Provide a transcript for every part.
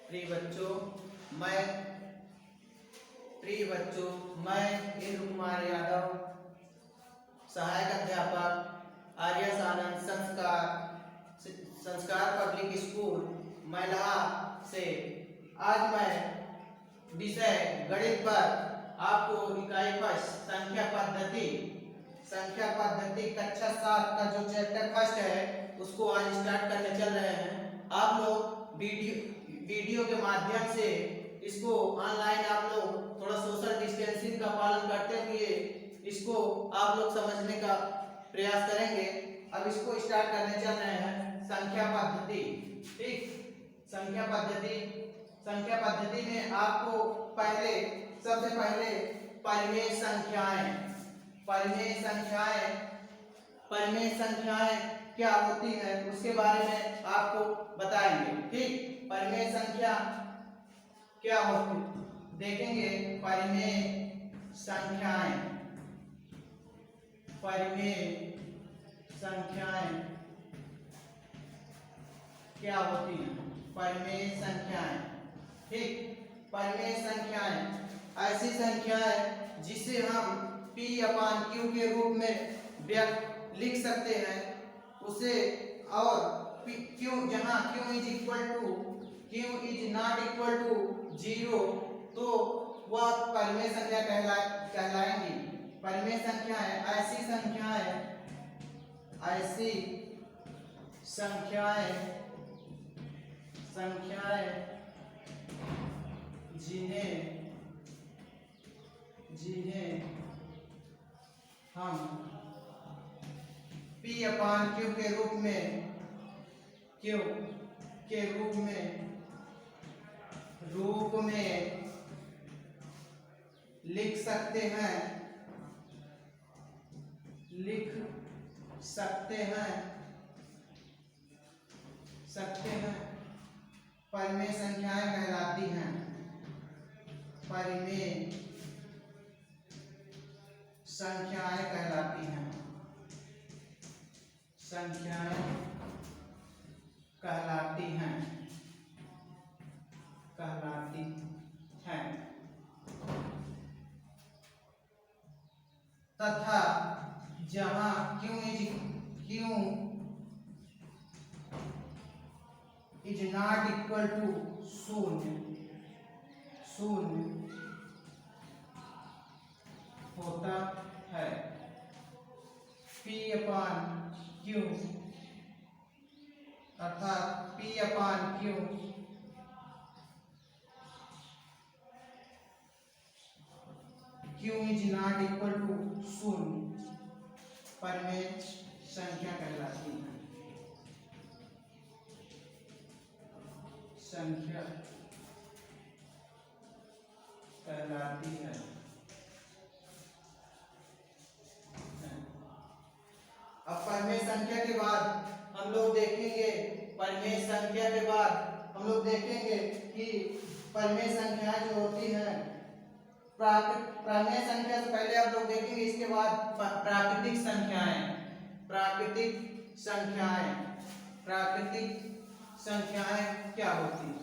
प्रिय बच्चों, मैं इंद्र कुमार यादव, सहायक अध्यापक आर्य सानंद संस्कार पब्लिक स्कूल मैलहा से आज मैं विषय गणित पर आपको इकाई फर्स्ट संख्या पद्धति कक्षा 7 का जो चैप्टर फर्स्ट है उसको आज स्टार्ट करने चल रहे हैं। आप लोग वीडियो के माध्यम से इसको ऑनलाइन आप लोग थोड़ा सोशल डिस्टेंसिंग का पालन करते हुए इसको आप लोग समझने का प्रयास करेंगे। अब इसको स्टार्ट करने चल रहे हैं संख्या पद्धति। ठीक, संख्या पद्धति में आपको सबसे पहले परिमेय संख्याएं क्या होती है उसके बारे में आपको बताएंगे। ठीक, परिमेय संख्या क्या होती देखेंगे। परिमेय संख्याएं क्या होती हैं। परिमेय संख्याएं, ठीक, परिमेय संख्याएं ऐसी संख्याएं जिसे हम P/Q के रूप में लिख सकते हैं उसे, और Q जहां Q is not equal to 0 तो वह परिमेय संख्या कहलाएंगी। परिमेय संख्याएं ऐसी संख्याएं जिन्हें हम P/Q के रूप में लिख सकते हैं परिमेय संख्याएं कहलाती हैं। परिमेय संख्याएं कहलाती हैं। तथा जहां Q is not equal to 0 होता है। P/Q अर्थात P/Q Q is not equal to 0 परिमेय संख्या कहलाती है। अब परिमेय संख्या के बाद हम लोग देखेंगे कि परिमेय संख्याएं जो होती हैं, परिमेय संख्या से पहले आप लोग देखेंगे, इसके बाद प्राकृतिक संख्याएं क्या होती हैं।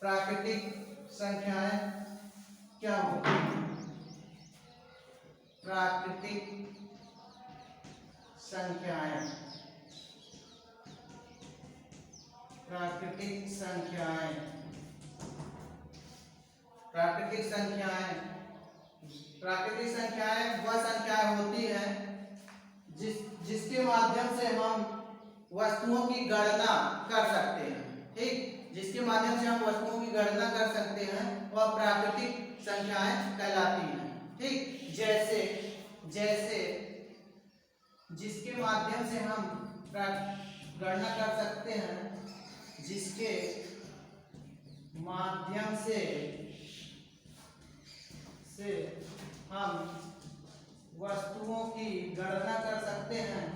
प्राकृतिक संख्याएं वह संख्याएं होती हैं जिसके माध्यम से हम वस्तुओं की गणना कर सकते हैं। ठीक, जिसके माध्यम से हम वस्तुओं की गणना कर सकते हैं वह प्राकृतिक संख्याएं कहलाती हैं। ठीक, जैसे जिसके माध्यम से हम गणना कर सकते हैं, जिसके माध्यम से हम वस्तुओं की गणना कर सकते हैं,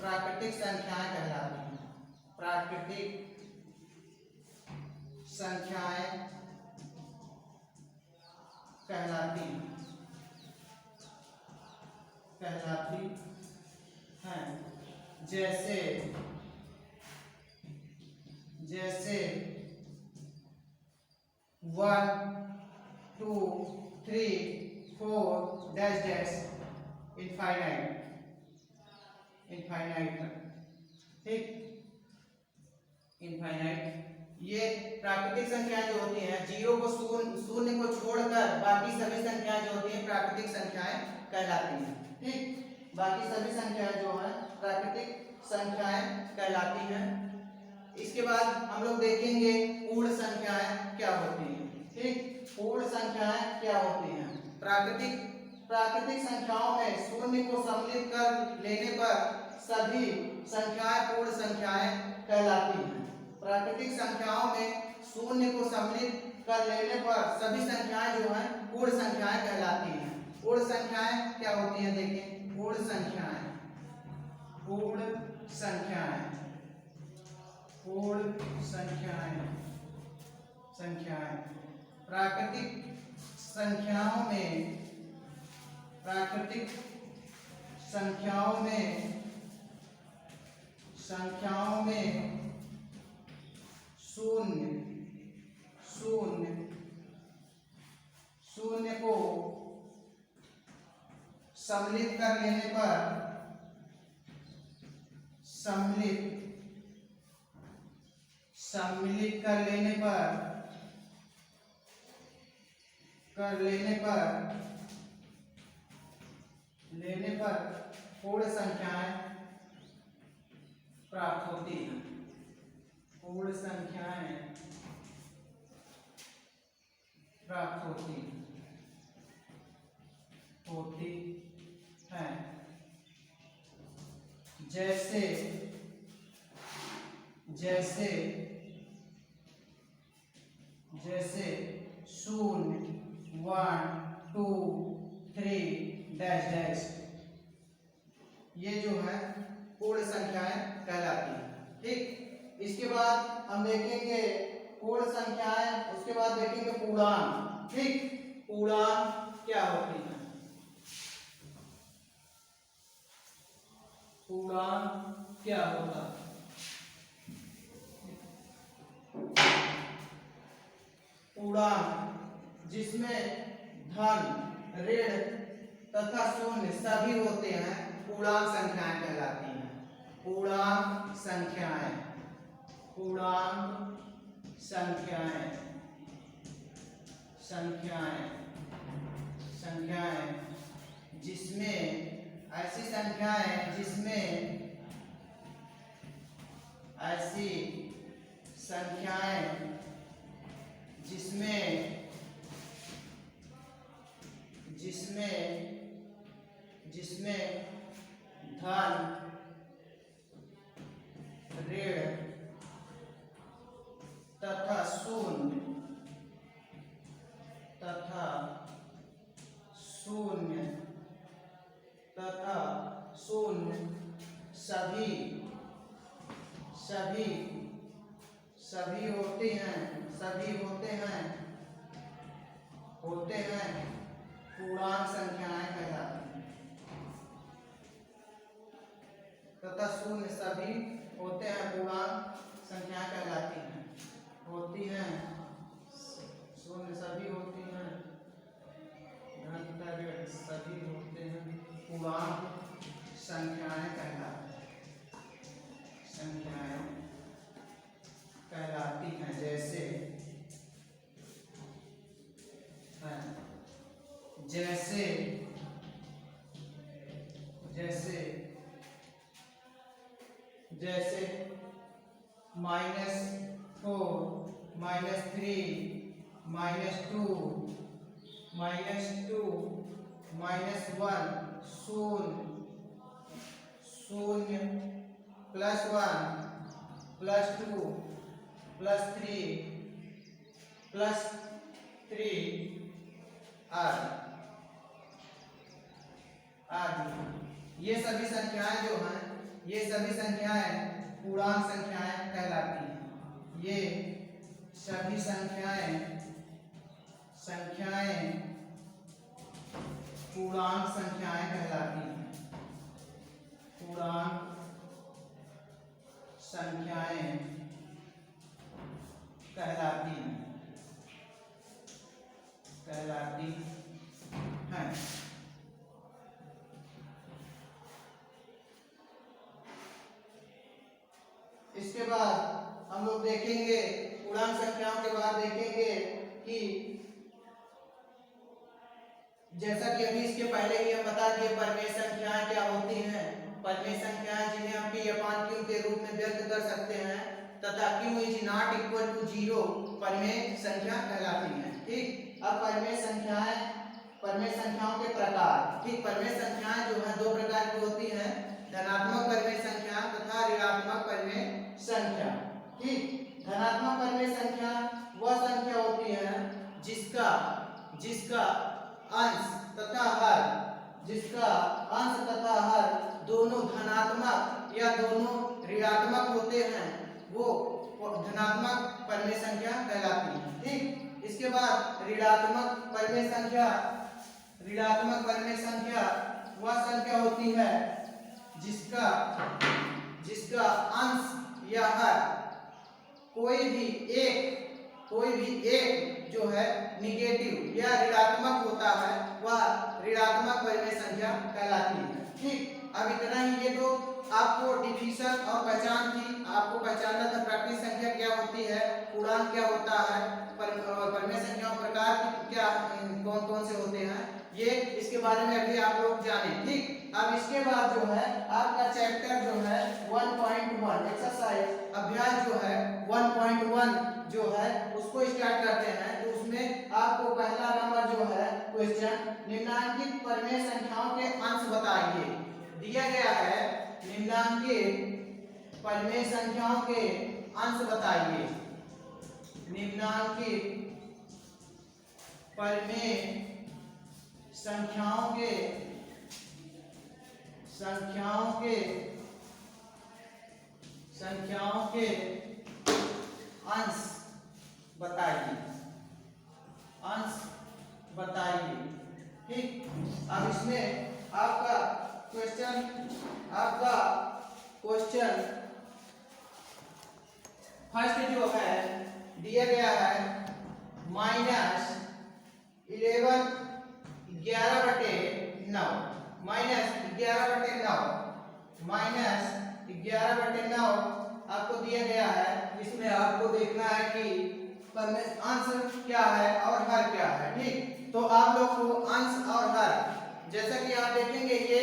प्राकृतिक संख्याएं कहलाती हैं। प्राकृतिक संख्याएं कहलाती हैं। जैसे 1 2 3 4 डैश डैश इनफाइनाइट ठीक, इनफाइनाइट। ये प्राकृतिक संख्याएं जो होती हैं, जीरो को शून्य को छोड़कर बाकी सभी संख्याएं जो होती हैं प्राकृतिक संख्याएं कहलाती हैं ठीक। बाकी सभी संख्याएं जो हैं प्राकृतिक संख्याएं कहलाती हैं। इसके बाद हम लोग देखेंगे पूर्ण संख्याएं क्या होती हैं ठीक। पूर्ण संख्याएं क्या होती हैं? प्राकृतिक संख्याओं में शून्य को सम्मिलित कर लेने पर सभी संख्याएं पूर्ण संख्याएं कहलाती हैं। प्राकृतिक संख्याओं में शून्य को सम्मिलित कर लेने पर सभी संख्याएं जो हैं पूर्ण संख्याएं कहलाती हैं। पूर्ण संख्याएं क्या होती हैं? देखिए, पूर्ण संख्याएं प्राकृतिक संख्याओं में शून्य को सम्मिलित कर लेने पर पूर्ण संख्याएं प्राप्त होती हैं। पूर्ण संख्याएं प्राप्त होती हैं। जैसे 0 1 2 3 डैश डैश, ये जो है पूर्ण संख्याएं कहलाती है ठीक। इसके बाद हम देखेंगे पूर्ण संख्याएं, उसके बाद देखेंगे पूर्णांक ठीक। पूर्णांक क्या होती है? पूर्णांक क्या होता है? पूर्णांक जिसमें धन, ऋण तथा शून्य सभी होते हैं पूर्णांक संख्याएं कहलाती हैं। पूर्णांक संख्याएं जिसमें ऐसी संख्याएं जिसमें धन, ऋण तथा शून्य सभी होते हैं पूर्णांक संख्याएं कहलाती हैं। तथा शून्य सभी होते हैं पूर्णांक संख्याएं कहलाती हैं। शून्य सभी होती हैं, धन तथा ऋण सभी होते हैं पूर्णांक संख्याएं कहलाती हैं। जैसे -4 -3 -2 -2 -1 0 +1 +2 +3 आदि। ये सभी संख्याएं जो हैं, ये सभी संख्याएं पूर्णांक संख्याएं कहलाती हैं। ये सभी संख्याएं पूर्णांक संख्याएं कहलाती हैं। पूर्णांक संख्याएं कहलाती हैं। इसके बाद हम लोग देखेंगे पूर्णांक संख्याओं के बाद देखेंगे कि जैसा कि अभी इसके पहले ही हम बता दिए परिमेय संख्याएं क्या होती हैं। परिमेय संख्याएं जिन्हें हम p/q के रूप में व्यक्त कर सकते हैं तथा q is not equal to 0 परिमेय संख्या कहलाती हैं। ठीक, अब परिमेय संख्याओं के प्रकार। ठीक, परिमेय संख्याएं जो है दो प्रकार की होती हैं, धनात्मक परिमेय संख्या तथा ऋणात्मक परिमेय संख्या। ठीक, धनात्मक परिमेय संख्या वह संख्या होती है जिसका अंश तथा हर दोनों धनात्मक या दोनों ऋणात्मक होते हैं, वो धनात्मक परिमेय संख्या कहलाती है। ठीक, इसके बाद ऋणात्मक परिमेय संख्या वह संख्या होती है जिसका अंश या हर कोई भी एक जो है निगेटिव या ऋणात्मक होता है, वह ऋणात्मक परिमेय संख्या कहलाती है। ठीक, अब इतना ही। ये तो आपको डिफिनेशन और पहचान थी, आपको पहचानना था प्राकृतिक संख्या क्या होती है, पूर्णांक क्या होता है, परिमेय संख्याओं प्रकार क्या कौन कौन से होते हैं, ये इसके बारे में अभी आप लोग जाने। ठीक, अब इसके बाद जो है आपका चैप्टर जो है 1.1 एक्सरसाइज अभ्यास जो है 1.1 जो है उसको स्टार्ट करते हैं। तो उसमें आपको पहला नंबर जो है क्वेश्चन, निम्नलिखित परिमेय संख्याओं के अंश बताइए। दिया गया है निम्नलिखित परिमेय संख्याओं के अंश बताइए। निम्नलिखित परिमेय संख्याओं के अंश बताइए। ठीक, अब इसमें आपका क्वेश्चन फर्स्ट जो है दिया गया है -11 11/9 आपको दिया गया है। इसमें आपको देखना है कि अंश क्या है और हर क्या है। ठीक, तो आप लोग को अंश और हर, जैसा कि आप देखेंगे ये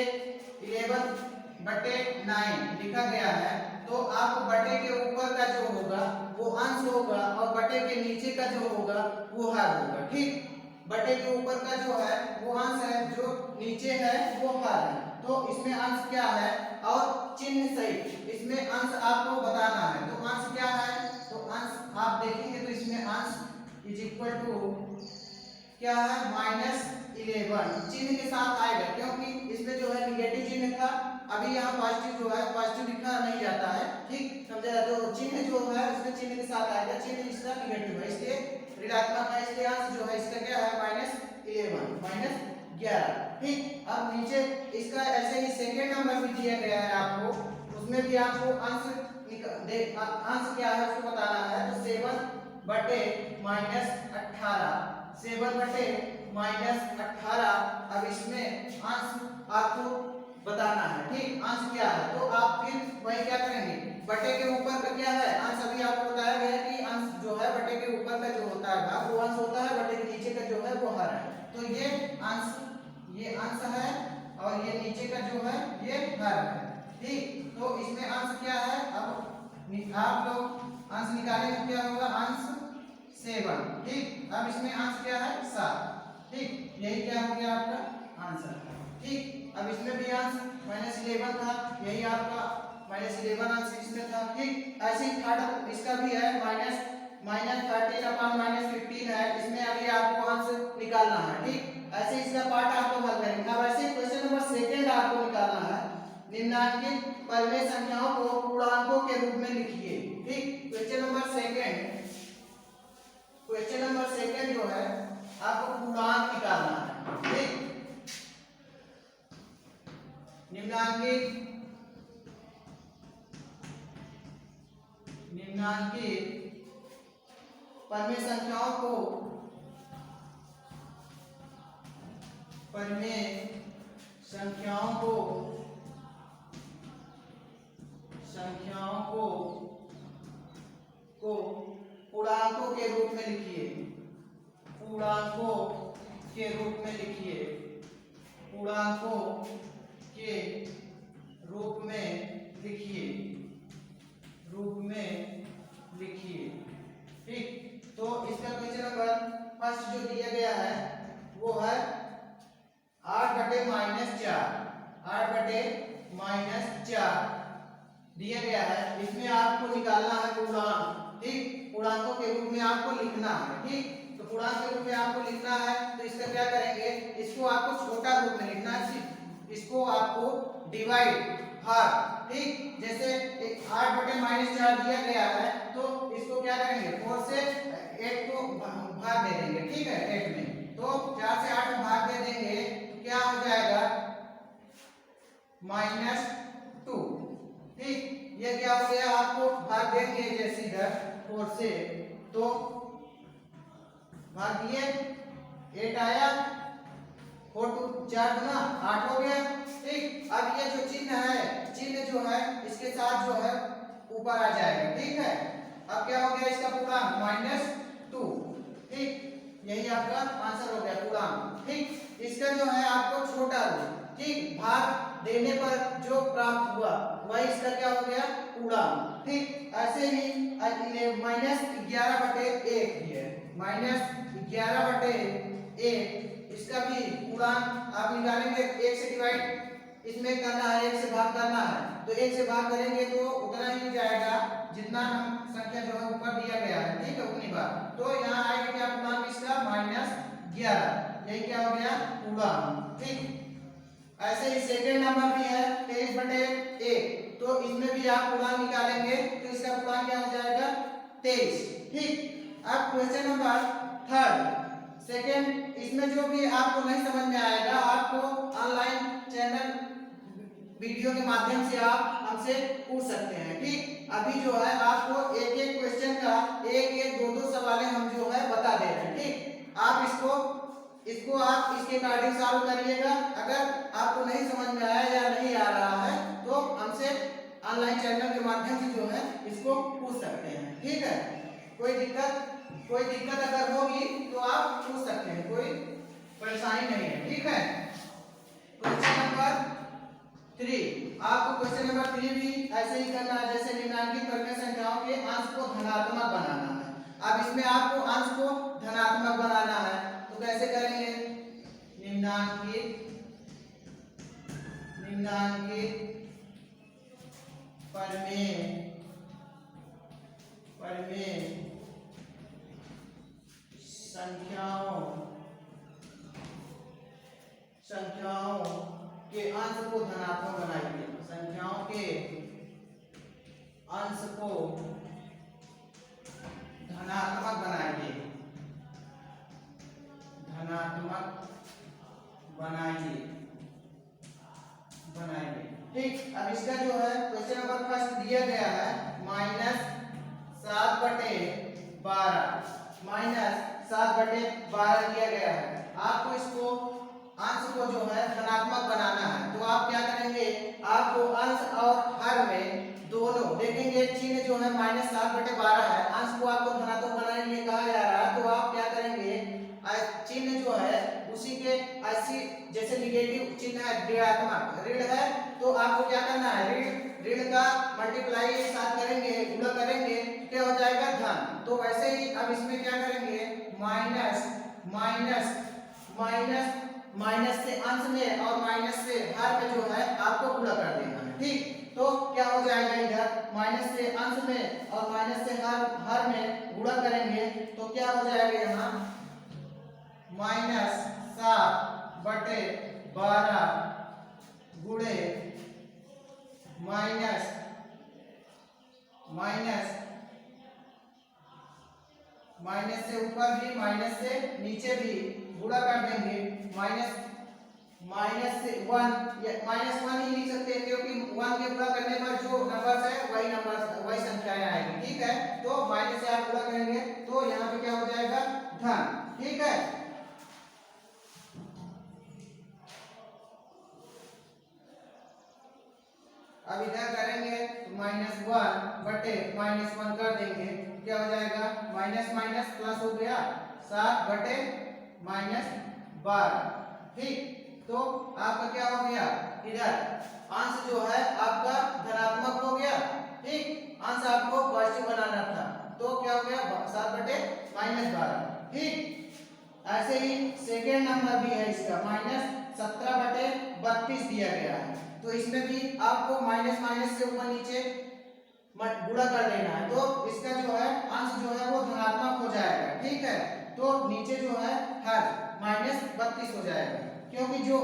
11/9 लिखा गया है, तो आपको बटे के ऊपर का जो होगा वो अंश होगा और बटे के नीचे का जो होगा वो हर होगा। ठीक, बटे के ऊपर का जो है वो अंश है, जो नीचे है वो हर है। तो इसमें अंश क्या है और चिन्ह सहित इसमें अंश आपको बताना है। तो अंश क्या है, तो अंश आप देखेंगे तो इसमें अंश इज इक्वल टू क्या है -11 चिन्ह के साथ आएगा, क्योंकि इसमें जो है निगेटिव चिन्ह था, अभी यहाँ पॉजिटिव जो है पॉजिटिव लिखा नहीं जाता है। ठीक, समझा? तो चिन्ह जो है उसमें चिन्ह के साथ आएगा, चिन्ह इसका निगेटिव है इसलिए ऋणात्मक है, इसलिए अंश जो है इसका क्या है -11। ठीक, अब नीचे इसका ऐसे ही सेकेंड नंबर भी दिया गया है आपको, उसमें भी आपको अंश क्या है उसको बताना है। तो 7/-18 अब इसमें अंश आपको बताना है। ठीक, अंश क्या है, तो आप फिर वही क्या करेंगे, बटे के ऊपर का क्या है अंश, अभी आपको बताया गया है कि अंश जो है बटे के ऊपर का जो होता है वो अंश होता है, बटे के नीचे का जो है वो हर है। तो ये अंश है और ये नीचे का जो है ये हर है। ठीक, तो इसमें अंश क्या है, अब आप लोग अंश निकालेंगे, क्या होगा अंश 7। ठीक, अब इसमें अंश क्या है 7। ठीक, यही क्या हो गया आपका आंसर। ठीक, अब इसमें भी अंश -11 था, यही आपका -11 अंश इसमें था। ठीक, ऐसे ही थर्ड इसका भी है -13/-15 है, इसमें अभी आपको अंश निकालना है। ठीक, ऐसे इसका पार्ट आपको हल करेंगे। अब ऐसे क्वेश्चन नंबर सेकंड आपको निकालना है, निम्नलिखित परिमेय संख्याओं को पूर्णांकों के रूप में लिखिए। ठीक, क्वेश्चन नंबर सेकंड निम्नांकित परिमेय संख्याओं को पूर्णांकों के रूप में लिखिए। पूर्णांकों के रूप में लिखिए। पूर्णांकों के रूप में लिखिए। रूप में लिखिए। ठीक, तो इसका क्वेश्चन नंबर फर्स्ट जो दिया गया है वो है 8/-4। 8/-4 दिया गया है। इसमें आपको निकालना है पूर्णांक। ठीक, पूर्णांकों के रूप में आपको लिखना है। ठीक, तो पूर्णांक के रूप में आपको लिखना है तो इसका क्या करेंगे, इसको आपको छोटा रूप में लिखना है। इसको आपको डिवाइड भाग। ठीक, जैसे 8/-4 दिया गया है तो इसको क्या करेंगे, 4 से 8 को भाग दे देंगे। ठीक है, 8 में तो 4 से 8 में भाग दे देंगे तो क्या हो जाएगा, -2। ठीक, ये क्या हो गया, आपको भाग देंगे जैसे इधर 4 से तो भाग दिए, 8 आया, 4 4 गुना 8 हो गया। ठीक, अब ये जो चिन्ह है, चिन्ह जो है इसके साथ जो है ऊपर आ जाएगा। ठीक है, अब क्या हो गया, इसका पूर्णांक -2। ठीक, यही आपका आंसर हो गया पूर्णांक। ठीक, इसका जो है आपको छोटा रूप, ठीक, भाग देने पर जो प्राप्त हुआ वही इसका क्या हो गया, पूर्णांक। ठीक, ऐसे ही -11/1 भी है। -11/1 इसका भी पूर्णांक आप निकालेंगे। 1 से डिवाइड इसमें करना है, 1 से भाग करना है तो 1 से भाग करेंगे तो उतना ही जाएगा जितना हम संख्या जो है ऊपर दिया गया है। ठीक है, उतनी बार तो यहाँ आएगा क्या पूर्णांक इसका, -11। यही क्या हो गया, पूर्णांक। ठीक, ऐसे ही सेकंड नंबर भी है 23/1 तो इसमें भी आप पूर्णांक निकालेंगे तो इसका पूर्णांक क्या हो जाएगा, 23। ठीक, अब क्वेश्चन नंबर थर्ड सेकंड, इसमें जो भी आपको नहीं समझ में आएगा आपको ऑनलाइन चैनल वीडियो के माध्यम से आप हमसे पूछ सकते हैं। ठीक, अभी जो है आपको एक एक क्वेश्चन का एक दो सवालें हम जो है बता दे रहे हैं। ठीक, आप इसको आप इसके अकॉर्डिंग सॉल्व करिएगा। अगर आपको नहीं समझ में आया या नहीं आ रहा है तो हमसे ऑनलाइन चैनल के माध्यम से जो है इसको पूछ सकते हैं। ठीक है, कोई दिक्कत अगर होगी तो आप पूछ सकते हैं, कोई परेशानी नहीं है। ठीक है, क्वेश्चन नंबर 3, आपको क्वेश्चन नंबर 3 भी ऐसे ही करना है जैसे निम्नांकित परिमेय संख्याओं के अंश को धनात्मक बनाना है। अब इसमें आपको अंश को धनात्मक बनाना है तो कैसे करेंगे, निम्नांकित परिमेय संख्याओं के अंश को धनात्मक बनाइए। संख्याओं के अंश को धनात्मक बनाइए। ठीक, अब इसका जो है क्वेश्चन नंबर फर्स्ट दिया गया है -7/12 दिया गया है। आपको इसको अंश को जो है धनात्मक बनाना है तो आप क्या करेंगे, आपको अंश और हर में दोनों देखेंगे चिन्ह जो है -7/12 है, अंश को आपको धनात्मक बनाने के लिए कहा जा रहा है तो आप क्या करेंगे, चिन्ह जो है उसी के ऐसी जैसे निगेटिव चिन्ह है, ऋणात्मक ऋण है तो आपको क्या करना है, ऋण का मल्टीप्लाई एक साथ करेंगे, गुणा करेंगे क्या हो जाएगा, धन। तो वैसे ही अब इसमें क्या करेंगे, माइनस से अंश में और माइनस से हर में जो है आपको गुणा कर देना है। ठीक, तो क्या हो जाएगा, इधर माइनस से अंश में और माइनस से हर में गुणा करेंगे तो क्या हो जाएगा, यहाँ -7/12 गुणे माइनस से ऊपर भी माइनस से नीचे भी गुणा कर देंगे, माइनस से 1 ही लिख सकते हैं क्योंकि 1 के गुणा करने पर जो नंबर है वही संख्याएं आएगी। ठीक ठीक है, तो माइनस से आप गुणा करेंगे तो यहाँ पे क्या हो जाएगा धन, ठीक है। अब इधर करेंगे तो -1 बटे -1 कर देंगे, क्या हो जाएगा माइनस माइनस प्लस हो गया 7 बटे -12, ठीक। तो आपका क्या हो गया, इधर अंश जो है आपका धनात्मक हो गया, ठीक। अंश आपको पॉजिटिव बनाना था तो क्या हो गया 7 बटे -12, ठीक। ऐसे ही सेकेंड नंबर भी है इसका -17 बटे 32 दिया गया है, तो इसमें भी आपको माइनस माइनस से ऊपर नीचे गुणा कर देना है, तो इसका जो है अंश जो है वो धनात्मक हो जाएगा, ठीक है। तो नीचे जो है हर -32 हो जाएगा, क्योंकि जो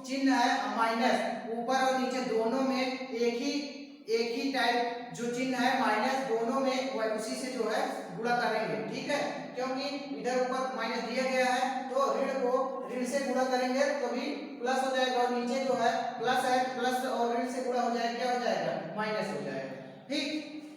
चिन्ह है माइनस ऊपर और नीचे दोनों में एक ही टाइप जो चिन्ह है माइनस दोनों में उसी से जो है गुणा करेंगे, ठीक है। क्योंकि इधर ऊपर माइनस दिया गया है तो ऋण को ऋण से गुणा करेंगे तो भी प्लस हो जाएगा, और नीचे जो है प्लस है, प्लस और ऋण से गुणा हो जाएगा, क्या हो जाएगा माइनस हो जाएगा, ठीक।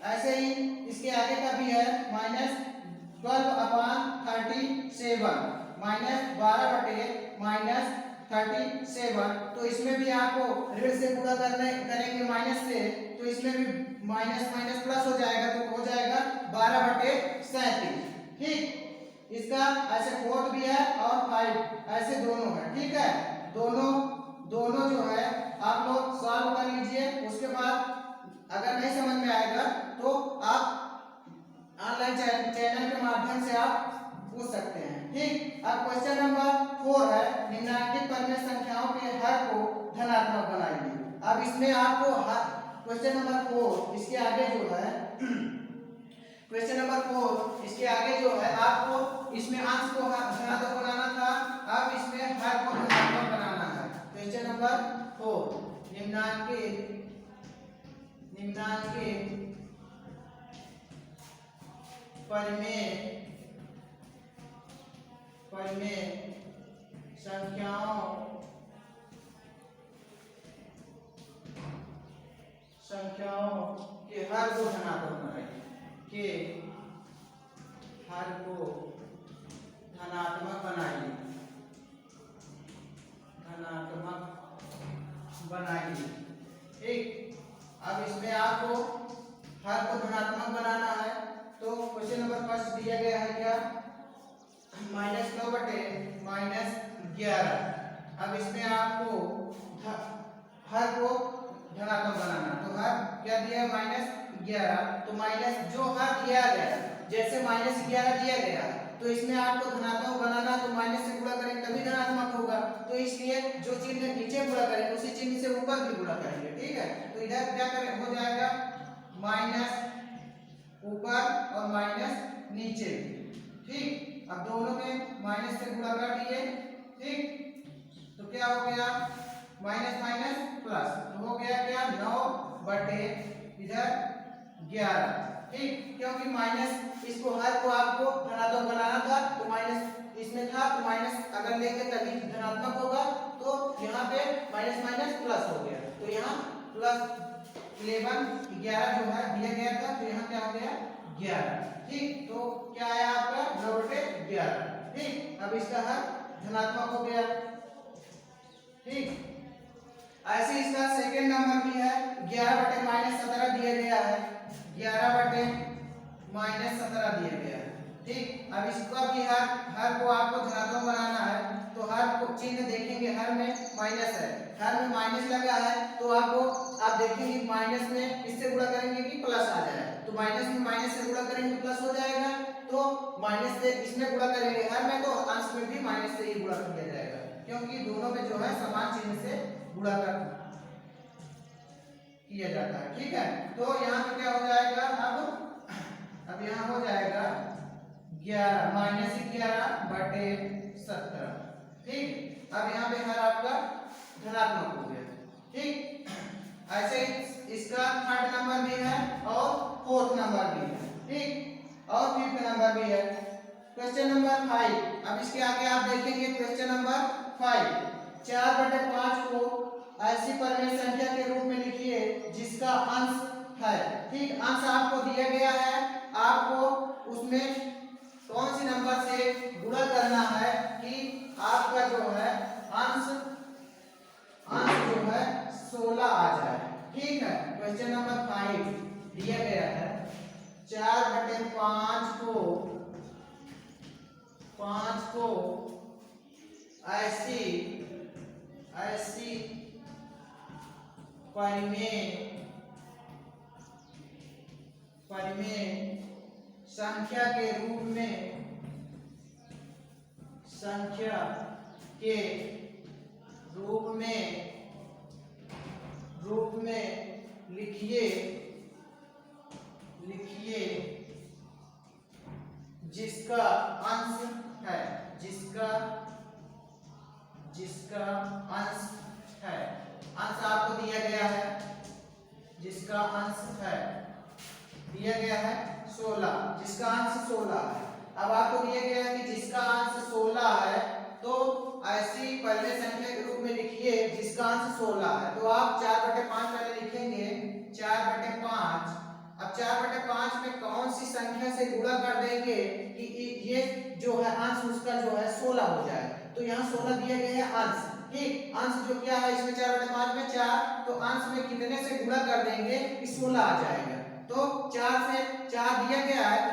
ऐसे ही इसके आगे का भी है -12/37 -12 बटे -37, तो इसमें भी आपको ऋण से गुणा करेंगे माइनस से, तो इसमें भी माइनस माइनस प्लस हो जाएगा, तो हो जाएगा 12/37, ठीक। इसका ऐसे 4 भी है और 5 ऐसे दोनों है, ठीक है। दोनों जो है आप लोग सॉल्व कर लीजिए, उसके बाद अगर नहीं समझ में आएगा तो आप ऑनलाइन चैनल के माध्यम से आप पूछ सकते हैं, ठीक। अब क्वेश्चन नंबर 4 है, निम्नलिखित परिमेय संख्याओं के हर को धनात्मक बनाइए। अब इसमें आपको क्वेश्चन नंबर 4 इसके आगे जो है क्वेश्चन नंबर 4 इसके आगे जो है आपको इसमें अंश को धनात्मक बनाना था, अब इसमें हर को धनात्मक बनाना है। क्वेश्चन नंबर 4 निम्नलिखित परिमेय संख्याओं के हर को धनात्मक बनाइए, के हर को धनात्मक बनाइए, ठीक। अब इसमें आपको हर को धनात्मक बनाना है, तो क्वेश्चन नंबर फर्स्ट दिया गया है क्या -9 बटे -11। अब इसमें आपको हर को धनात्मक बनाना, तो हर क्या दिया -11, तो माइनस जो हर दिया गया जैसे -11 दिया गया तो इसमें आपको धनात्मक बनाना, तो माइनस से गुणा करेंगे तभी धनात्मक होगा, तो इसलिए जो चिन्ह नीचे गुणा करेंगे उसी चिन्ह से ऊपर भी गुणा करेंगे, ठीक है। तो इधर क्या करें हो जाएगा माइनस ऊपर और माइनस नीचे, ठीक। अब दोनों में माइनस से गुणा कर दिए, ठीक। तो क्या हो गया माइनस माइनस प्लस, तो हो गया क्या 9 बटे इधर 11, ठीक। क्योंकि माइनस इसको हर को आपको धनात्मक बनाना था, तो माइनस इसमें था, तो माइनस अगर लेंगे तभी धनात्मक होगा, तो यहाँ पे माइनस माइनस प्लस हो गया, तो यहाँ प्लस 11 जो है दिया गया था, तो यहाँ क्या हो गया 11, ठीक। तो क्या आया आपका 9 बटे 11, ठीक। अब इसका हर धनात्मक हो गया, ठीक। ऐसे इसका सेकेंड नंबर भी है 11 बटे -17 दिया गया है, 11 बटे -17 दिया गया है, ठीक। अब इसका भी हर को आपको धनात्मक बनाना है, तो हर को चिन्ह देखेंगे हर में माइनस है, हर में माइनस लगा है, तो आप देखेंगे माइनस में इससे गुणा करेंगे कि प्लस आ जाए, तो माइनस में माइनस से गुणा करेंगे प्लस हो जाएगा, तो माइनस से इसमें गुणा करेंगे हर में, तो अंश में भी माइनस से ही गुणा किया जाएगा, क्योंकि दोनों में जो है समान चिन्ह से गुणा किया जाता है, ठीक है। तो यहाँ पे क्या हो जाएगा अब यहाँ हो जाएगा 11 बटे 17, ठीक। अब यहाँ पे हर आपका धनात्मक हो गया, ठीक। ऐसे इसका थर्ड नंबर भी है और फोर्थ नंबर भी है, ठीक, और फिफ्थ नंबर भी है। क्वेश्चन नंबर 5, अब इसके आगे आप देखेंगे क्वेश्चन नंबर 5, 4 बटे 5 को ऐसी परिमेय संख्या के रूप में लिखिए जिसका अंश है, ठीक। अंश आपको दिया गया है, आ जाए। ठीक है, क्वेश्चन नंबर 5 दिया गया है 4/5 को ऐसी परिमेय संख्या के रूप में लिखिए जिसका अंश है अंश आपको दिया गया है, जिसका अंश है दिया गया है 16, जिसका अंश 16 है। अब आपको दिया गया है कि जिसका अंश 16 है तो ऐसी परिमेय संख्या के रूप में लिखिए जिसका अंश 16 है। तो आप 4/5 पहले लिखेंगे 4/5। अब 4/5 में कौन सी संख्या से गुणा कर देंगे कि ये जो है अंश उसका जो है 16 हो जाए। तो यहाँ 16 दिया गया है अंश। ठीक, अंश जो क्या है इसमें 4/5 में 4, तो अंश में कितने से गुणा कर देंगे कि 16 आ जाएगा। तो 4 से 4 दिया गया है तो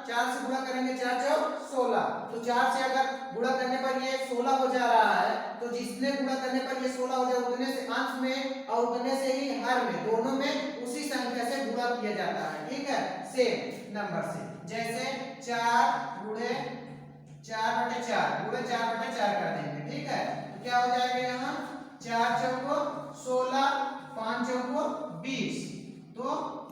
4 से गुणा करेंगे 4 चौक 16। तो 4 से अगर गुणा करने पर ये 16 हो जा रहा है तो जिसने गुणा करने पर ये 16 हो जाए उतने से अंश में और उतने से ही हर में, दोनों में उसी संख्या से गुणा किया जाता है। ठीक है, सेम नंबर से, जैसे 4 गुणे 4/4 गुणे 4/4 कर देंगे। ठीक है, तो क्या हो जाएगा यहाँ 4 चौको 16, 5 चौको 20। तो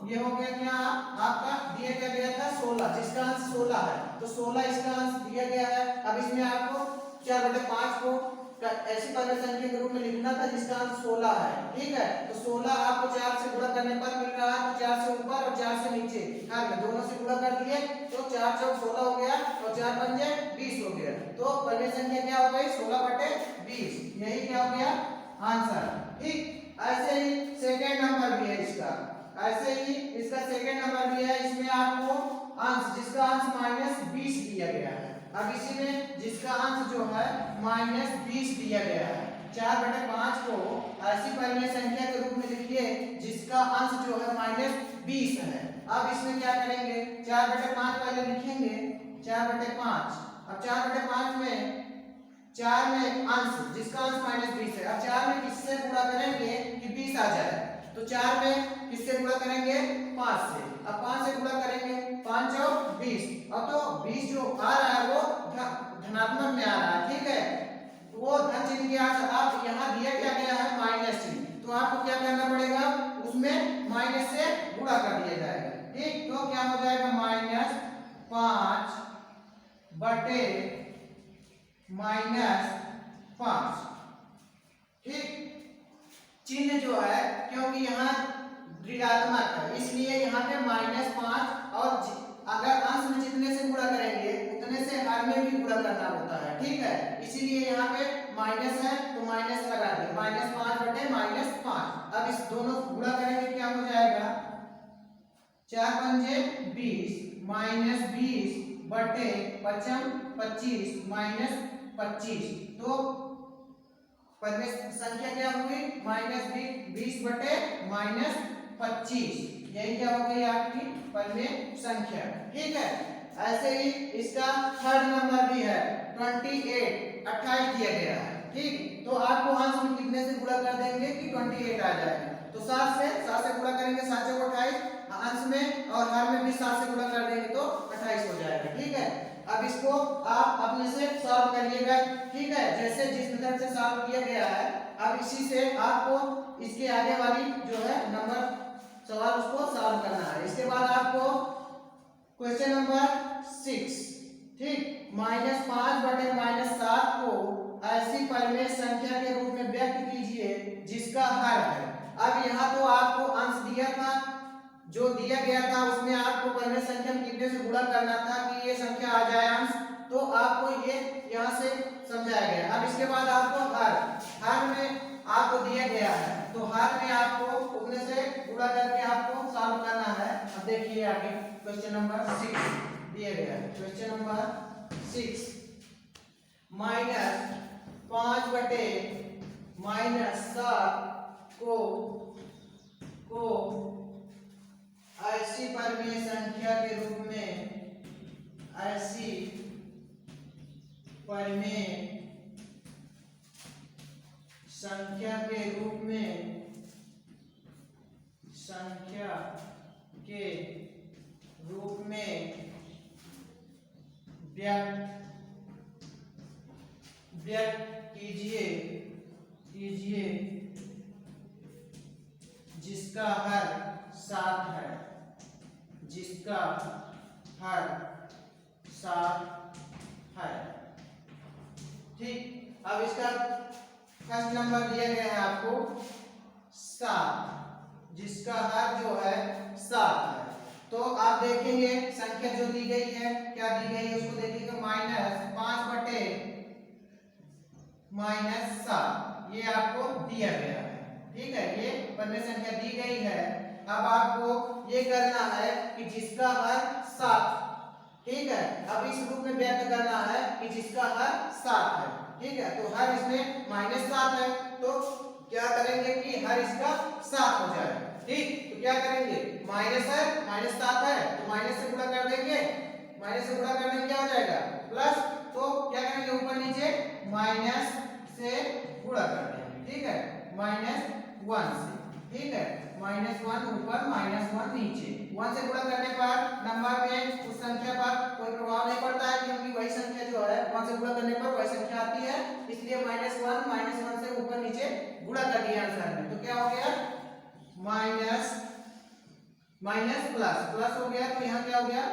ये हो गया क्या आपका दिया क्या गया था 16, जिसका अंश 16 है तो 16 इसका अंश दिया गया है। अब इसमें आपको 4/5 को ऐसी परिमेय संख्या के रूप में लिखना था जिसका अंश 16 है। ठीक है, तो 16 आपको 4 से गुणा करने पर मिल रहा है, तो 4 से ऊपर और 4 से नीचे हर में दोनों से गुणा कर दिए तो 4 चौक 16 हो गया और 4 पंजे 20 हो गया। तो परिमेय संख्या क्या हो गई 16/20, यही क्या हो गया आंसर। ठीक, ऐसे ही सेकंड नंबर भी है इसका, सेकंड नंबर भी है। इसमें आपको अंश जिसका अंश -20 दिया गया है। अब इसी में जिसका अंश जो है -20 दिया गया है 4/5 को ऐसी परिमेय संख्या के रूप में लिखिए जिसका अंश जो है -20 है। अब इसमें क्या करेंगे 4/5 पहले लिखेंगे 4/5। अब 4/5 में 4 में अंश जिसका अंश -20 है। अब 4 में किससे गुणा करेंगे कि 20 आ जाए, तो 4 में किससे गुणा करेंगे 5 से। अब 5 से गुणा करेंगे 5 चौक 20। अब तो 20 जो आ रहा है वो धनात्मक में आ रहा है। ठीक है, वो धन चिन्ह के आप यहाँ दिया क्या गया है माइनस चिन्ह, तो आपको क्या करना पड़ेगा उसमें माइनस से गुणा कर दिया जाएगा। ठीक, तो क्या हो जाएगा -5/-5। ठीक, चिन्ह जो है क्योंकि यहाँ ऋणात्मक है इसलिए यहाँ पे -5 और अगर अंश में जितने से गुणा करेंगे उतने से हर में भी गुणा करना होता है। ठीक है, इसीलिए यहाँ पे माइनस है तो माइनस लगा दिए -5/-5। अब इस दोनों गुणा करेंगे क्या हो जाएगा 4 पंजे 20 -20/-5 -25। तो परिमेय संख्या क्या होगी -20/-25, यही क्या हो गई आपकी परिमेय संख्या। ठीक है, ऐसे ही इसका थर्ड नंबर भी है 28 दिया गया है। ठीक, तो आपको अंश में कितने से गुणा कर देंगे कि 28 आ जाएगा। तो 7 से गुणा करेंगे 7 चौक 28 अंश में और हर में भी 7 से गुणा कर देंगे तो 28 हो जाएगा। ठीक है, अब इसको आप अपने से सॉल्व करिएगा। ठीक है, जैसे जिस मेथड से सॉल्व किया गया है अब इसी से आपको इसके आगे वाली जो है नंबर सवाल उसको सॉल्व करना है। इसके बाद आपको क्वेश्चन नंबर 6। ठीक, -5/-7 को ऐसी परिमेय संख्या के रूप में व्यक्त कीजिए जिसका हर है। अब यहाँ तो आपको अंश दिया था, जो दिया गया था उसमें आपको परिमेय संख्या में कितने से गुणा करना था कि ये संख्या आ जाए अंश, तो आपको ये यहाँ से समझाया गया। अब इसके बाद आपको हर में आपको दिया गया है तो हर में आपको उतने से गुणा करके आपको सॉल्व करना है। अब देखिए आगे क्वेश्चन नंबर 6 दिया गया है। क्वेश्चन नंबर 6 -5/-7 को को ऐसी परिमेय संख्या के रूप में, ऐसी परिमेय संख्या के रूप में, संख्या के रूप में व्यक्त कीजिए जिसका हर 7 है, जिसका हर 7 है। ठीक, अब इसका फर्स्ट नंबर दिया गया है आपको 7, जिसका हर जो है 7 है। तो आप देखेंगे संख्या जो दी गई है, क्या दी गई है उसको देखिएगा, -5/-7 ये आपको दिया गया है। ठीक है, ये परिमेय संख्या दी गई है। अब आपको ये करना है कि जिसका हर 7, ठीक है, अब इस रूप में व्यक्त करना है कि जिसका हर 7 है। ठीक है, तो हर इसमें -7 है, तो क्या करेंगे कि हर इसका 7 हो जाए। ठीक, तो क्या करेंगे, माइनस है, -7 है तो माइनस से गुणा कर देंगे, माइनस से गुणा करने क्या हो जाएगा, प्लस, तो क्या करेंगे ऊपर नीचे माइनस से गुणा कर देंगे। ठीक है, -1 से, ठीक है, -1 ऊपर -1 नीचे, 1 से गुणा करने पर नंबर में उस संख्या पर कोई प्रभाव नहीं पड़ता है, क्योंकि वही संख्या जो है 1 से गुणा करने पर वही संख्या आती है, इसलिए -1 से ऊपर नीचे गुणा कर दिया आंसर में। तो क्या हो गया, माइनस प्लस हो गया, तो यहाँ क्या हो गया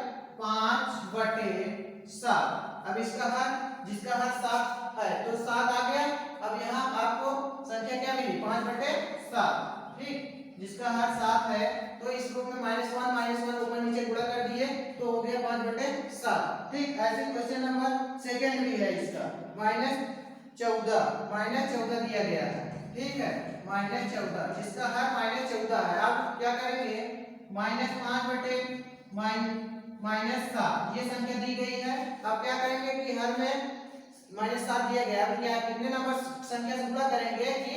5/7। अब इसका हर, जिसका हर 7 है तो 7 आ गया। अब यहाँ आपको संख्या क्या मिली, 5/7। ठीक, जिसका हर 7 है तो इस रूप में -1 ऊपर नीचे गुणा कर दिए तो हो गया 5/7। ठीक, ऐसे क्वेश्चन नंबर सेकंड भी है इसका, -14 दिया गया है। ठीक है, -14, जिसका हर -14 है। अब क्या करेंगे, -5/-7 ये संख्या दी गई है। अब क्या करेंगे कि हर में -7 दिया गया, अब क्या कितने नंबर संख्या से गुणा करेंगे कि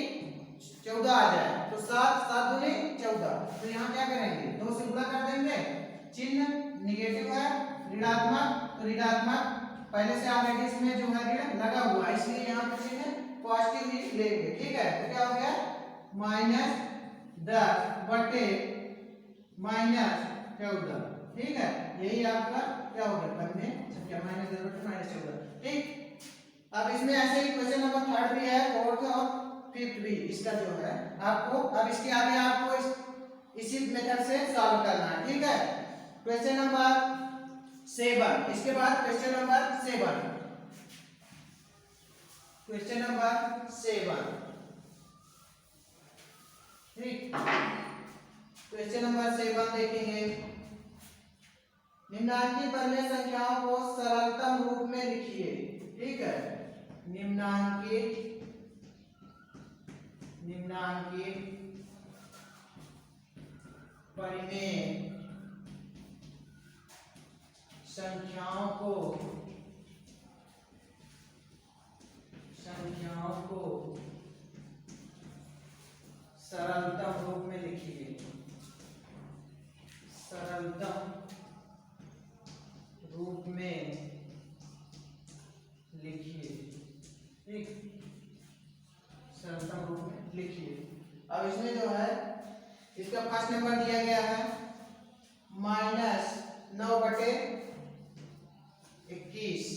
14 आ जाए, तो 7 दूनी 14, तो यहाँ क्या करेंगे 2 से गुणा कर देंगे, चिन्ह निगेटिव है, ऋणात्मक, तो ऋणात्मक पहले से ऑलरेडी इसमें जो है ऋण लगा हुआ है, इसलिए यहाँ पर चिन्ह पॉजिटिव ही लेंगे। ठीक है, तो क्या हो गया -10/-14। ठीक है, यही आपका क्या हो गया, परिमेय संख्या -10/-14। ठीक, अब इसमें ऐसे ही क्वेश्चन नंबर थर्ड भी है, फोर्थ और फिफ्थ भी इसका जो है आपको, अब इसके आगे आपको इसी मेथड से सॉल्व करना है। ठीक है, क्वेश्चन नंबर 7, इसके बाद क्वेश्चन नंबर 7, क्वेश्चन नंबर 7। ठीक, क्वेश्चन नंबर 7 देखेंगे, निम्नांकित परिमेय संख्याओं को सरलतम रूप में लिखिए। ठीक है, निम्नांकित परिमेय संख्याओं को सरलतम रूप में लिखिए, सरलतम रूप में लिखिए। ठीक, सरलतम रूप में लिखिए। अब इसमें जो है इसका फर्स्ट नंबर दिया गया है -9/21,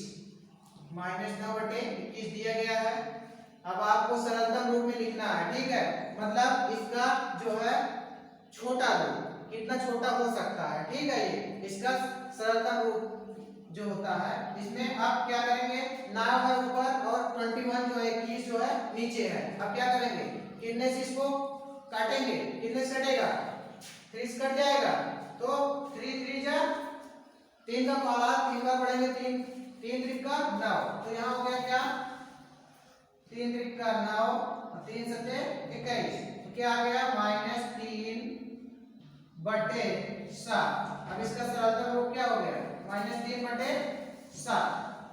-9/21 दिया गया है। अब आपको सरलतम रूप में लिखना है। ठीक है, मतलब इसका जो है छोटा रूप कितना छोटा हो सकता है। ठीक है, ये इसका सरलतम रूप जो होता है, इसमें आप क्या करेंगे, 9 है ऊपर और 21 जो है 21 जो है नीचे है। अब क्या करेंगे, कितने से इसको काटेंगे, कितने से कटेगा, 3 से कट जाएगा, तो 3 3 जा 3 का पाला 3 बार पढ़ेंगे, 3 3 त्रिका 9, तो यहाँ हो गया क्या 3 त्रिका 9 और 3 सत्ते 21, तो क्या आ गया -3/7। अब इसका सरलतम रूप क्या हो गया -3/7।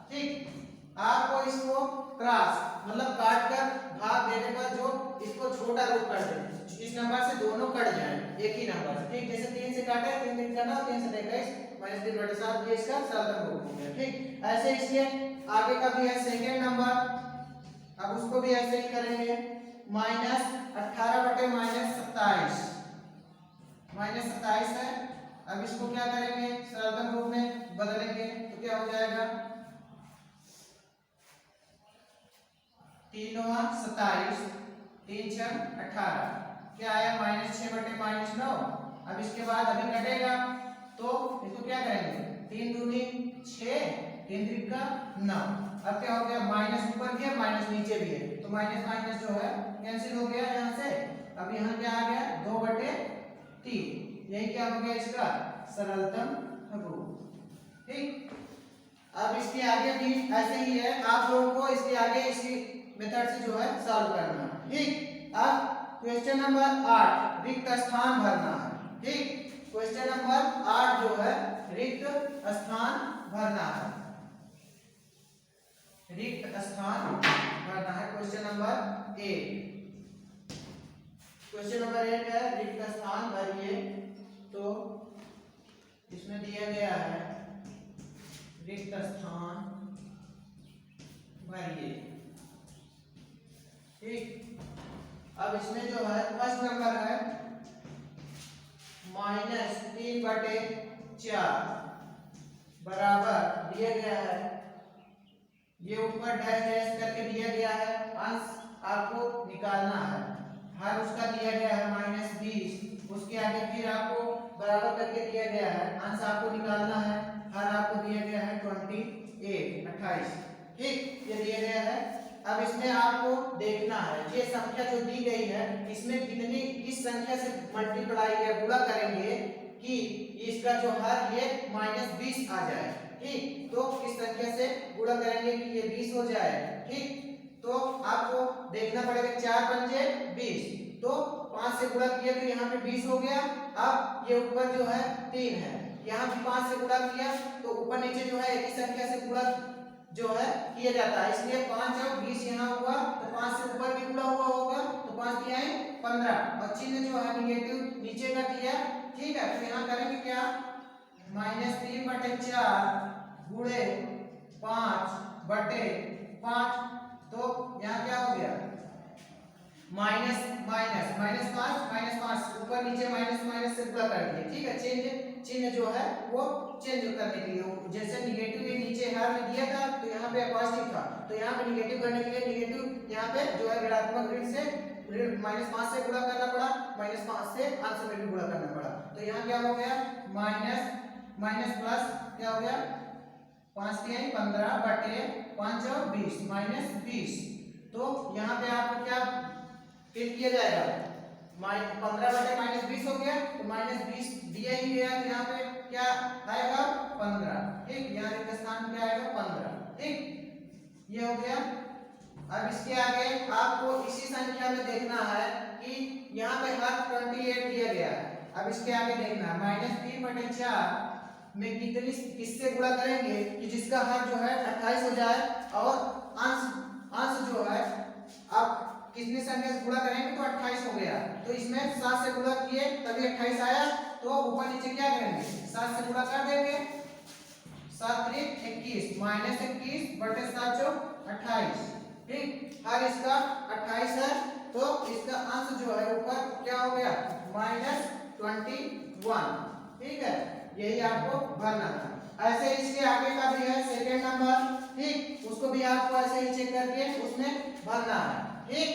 ठीक, आपको इसको क्रॉस मतलब काट कर भाग देने पर जो इसको छोटा रूप कर दे, इस नंबर से दोनों कट जाए एक ही नंबर से, ठीक। जैसे 3 से काटे 3 3 का 9, 3 से 21 -3/7, ये इसका सरलतम रूप हो गया, ठीक। ऐसे इसके आगे का भी है सेकंड नंबर, अब उसको भी ऐसे ही करेंगे, -18/27 -27 है। अब इसको क्या करेंगे, सरलतम रूप में बदलेंगे तो क्या हो जाएगा, 3 9 27, 3 6 18, क्या आया -6/-9। अब इसके बाद अभी कटेगा तो इसको क्या करेंगे, 3 दूनी 6, 3 त्रिका 9। अब क्या हो गया, माइनस ऊपर भी है माइनस नीचे भी है, तो माइनस माइनस जो है कैंसिल हो गया यहाँ से। अब यहाँ क्या आ गया, 2/3, यही क्या हो गया इसका सरलतम रूप, ठीक। अब इसके आगे भी ऐसे ही है, आप लोगों को इसके आगे इसी मेथड से जो है सॉल्व करना है, ठीक। अब क्वेश्चन नंबर 8 रिक्त स्थान भरना है, ठीक। क्वेश्चन नंबर 8 जो है रिक्त स्थान भरना है, रिक्त स्थान भरना है। क्वेश्चन नंबर 8, क्वेश्चन नंबर 8 है रिक्त स्थान भरिए। तो इसमें दिया गया है रिक्त स्थान भरिए, ठीक। अब इसमें जो है फर्स्ट नंबर है -3/4 बराबर दिया गया है, ये ऊपर डैश डैश करके दिया गया है, अंश आपको निकालना है। हर उसका दिया गया है -20, उसके आगे फिर आपको बराबर करके दिया गया है, अंश आपको निकालना है। हर आपको दिया गया है 28, ठीक, ये दिया गया है। अब इसमें आपको देखना है ये संख्या जो दी गई है इसमें कितनी किस संख्या से मल्टीप्लाई या गुणा करेंगे कि इसका जो हर ये -20 आ जाए, ठीक। तो किस संख्या से गुणा करेंगे कि ये 20 हो जाए, ठीक। तो आपको देखना पड़ेगा 4 पंजे 20, तो 5 से गुणा किया तो यहाँ पे 20 हो गया। अब ये ऊपर जो है 3 है, यहाँ भी 5 से गुणा किया तो ऊपर नीचे जो है एक ही संख्या से गुणा जो है किया जाता है, इसलिए 5 और 20 यहाँ हुआ तो 5 से ऊपर भी गुणा हुआ होगा तो 5 दिया है 15, और चिन्ह जो है निगेटिव नीचे का दिया, ठीक है। तो यहाँ करेंगे क्या, -3/4 गुणे 5/5, तो यहाँ क्या हो गया, माइनस माइनस -5 ऊपर नीचे माइनस माइनस से गुणा कर दिए, ठीक है। चिन्ह जो है वो चेंज करने के लिए, जैसे निगेटिव ये नीचे हर में दिया था तो यहाँ पे पॉजिटिव था, तो यहाँ पे निगेटिव करने के लिए निगेटिव यहाँ पे जो है ऋणात्मक ऋण से -5 से गुणा करना पड़ा, -5 से अंश में भी गुणा करना पड़ा। तो यहाँ क्या हो गया, माइनस माइनस प्लस क्या हो गया, 5 3 15/5 और 20 -20। तो यहाँ पे आपको क्या फिर किया जाएगा, 15/-20 हो गया तो -20 दिया ही गया, तो यहाँ पे क्या आएगा 15, ठीक। यहाँ रिक्त स्थान क्या आएगा 15, ठीक, ये हो गया। अब इसके आगे आपको इसी संख्या में देखना है कि यहाँ पे हर 28 दिया गया है। अब इसके आगे देखना है -3/4 में कितनी किससे गुणा करेंगे कि जिसका हर जो है 28 हो जाए, और अंश जो है अब कितनी संख्या से गुणा करेंगे तो 28 हो गया, तो इसमें 7 से गुणा किए तभी 28 आया, तो ऊपर नीचे क्या करेंगे 7 से गुणा कर देंगे, 7 3 21 -21/7 28, ठीक। हर इसका 28 है तो इसका अंश जो है ऊपर क्या हो गया -21, ठीक है। यही आपको भरना है। ऐसे इसके आगे का भी है सेकंड नंबर, ठीक, उसको भी आपको ऐसे ही चेक करके उसमें भरना है, ठीक।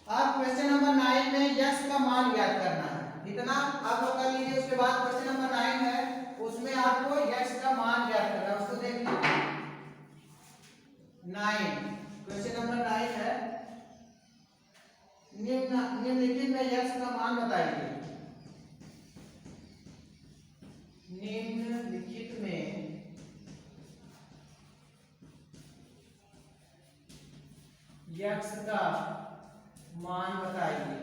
अब क्वेश्चन नंबर 9 में यक्स का मान ज्ञात करना है, इतना आप लोग कर लीजिए। उसके बाद क्वेश्चन नंबर 9 है उसमें आपको यक्स का मान ज्ञात करना है, उसको देख लीजिए। 9 क्वेश्चन नंबर 9 है, निम्नलिखित में यक्स का मान बताइए। निम्नलिखित में यक्स का मान बताइए,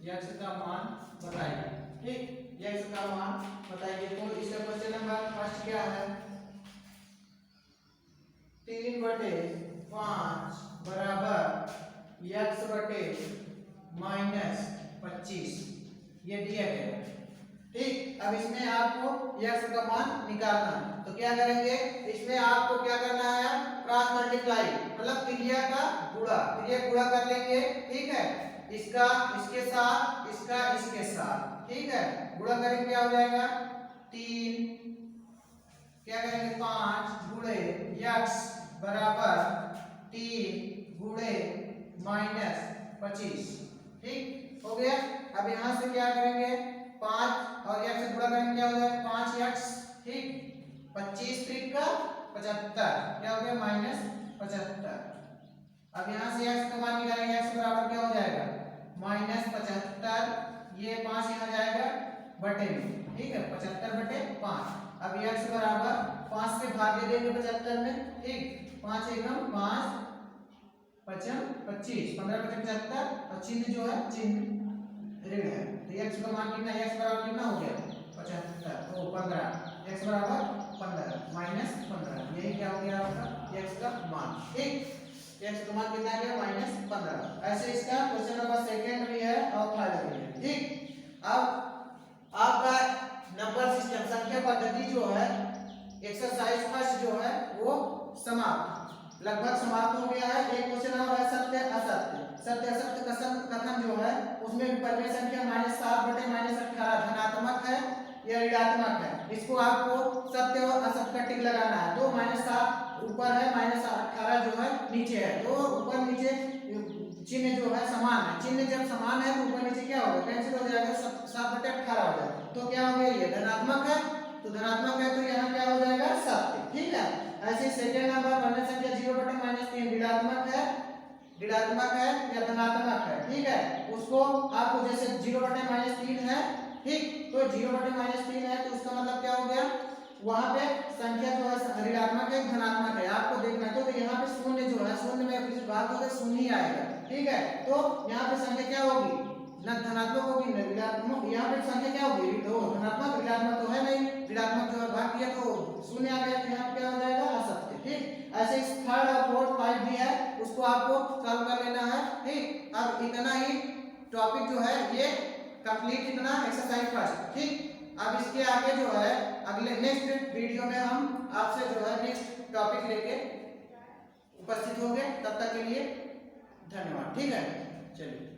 यक्स का मान बताइए, ठीक। यक्स का मान बताइए। तो इसका क्वेश्चन नंबर फर्स्ट क्या है, 3/5 बराबर x/-25 ये दिया गया है। ठीक, अब इसमें आपको x का मान निकालना है, तो क्या करेंगे, इसमें आपको क्या करना है, क्रॉस मल्टीप्लाई मतलब क्रिया का गुणा, क्रिया गुणा कर लेंगे। ठीक है, इसका इसके साथ, इसका इसके साथ, ठीक है, गुणा करेंगे क्या हो जाएगा, 3 क्या करेंगे 5 गुणे x बराबर 3 गुणे -25। ठीक हो गया। अब यहां से क्या करेंगे, 5 और x से गुणा करेंगे क्या हो जाएगा 5x। ठीक, 25 3 का 75 क्या हो गया -75। अब यहां से x का मान निकालेंगे, x बराबर क्या हो जाएगा -75, ये 5 यहां जाएगा बटे में। ठीक है, 75/5। अब x बराबर 5 से भाग दे देंगे 75 में। ठीक, 5 एकम 5 5 25, 15/75 और चिन्ह जो है चिन्ह ऋण है, तो x का मान कितना, x बराबर कितना हो गया 75 ओ 15, x बराबर 15 -15, यही क्या हो गया आपका x का मान। ठीक, x का मान कितना आ गया -15। ऐसे इसका क्वेश्चन नंबर सेकंड भी है और थर्ड भी है। ठीक, अब आपका नंबर सिस्टम संख्या पद्धति जो है एक्सरसाइज फर्स्ट जो है वो समाप्त, लगभग समाप्त हो गया है। एक क्वेश्चन और है सत्य असत्य। सत्य असत्य कथन जो है उसमें परिमेय संख्या -7/-18 धनात्मक है या ऋणात्मक है, इसको आपको सत्य और असत्य का टिक लगाना है। तो -7 ऊपर है, -18 जो है नीचे है, तो ऊपर नीचे चिन्ह जो है समान है, चिन्ह जब समान है तो ऊपर नीचे क्या होगा, कैंसिल हो जाएगा, 7/18 हो जाएगा। तो क्या हो गया, ये धनात्मक है, तो धनात्मक है तो यहाँ क्या हो जाएगा सत्य। ठीक है, ऐसे सेकंड नंबर वर्ग संख्या 0/-3 ऋणात्मक है या धनात्मक है। ठीक है, उसको आपको जैसे 0/-3 है, ठीक, तो 0/-3 है तो उसका मतलब क्या हो गया, वहां पे संख्या जो है ऋणात्मक है धनात्मक है आपको देखना है। तो यहाँ पे शून्य जो है, शून्य में किसी भाग होगा शून्य ही आएगा। ठीक है, तो यहाँ पे संख्या क्या होगी, न धनात्मक होगी न ऋणात्मक, यहाँ पे संख्या क्या होगी, धनात्मक, ऋणात्मक तो है नहीं, ऋणात्मक जो है भाग किया तो शून्य आ गया, तो यहाँ पे क्या हो जाएगा असत्य। ठीक, ऐसे इस थर्ड और फोर्थ 5 भी है, उसको आपको सॉल्व कर लेना है। ठीक, अब इतना ही टॉपिक जो है ये कंप्लीट, इतना एक्सरसाइज फर्स्ट। ठीक, अब इसके आगे जो है अगले नेक्स्ट वीडियो में हम आपसे जो है नेक्स्ट टॉपिक लेके उपस्थित होंगे, तब तक के लिए धन्यवाद। ठीक है, चलिए।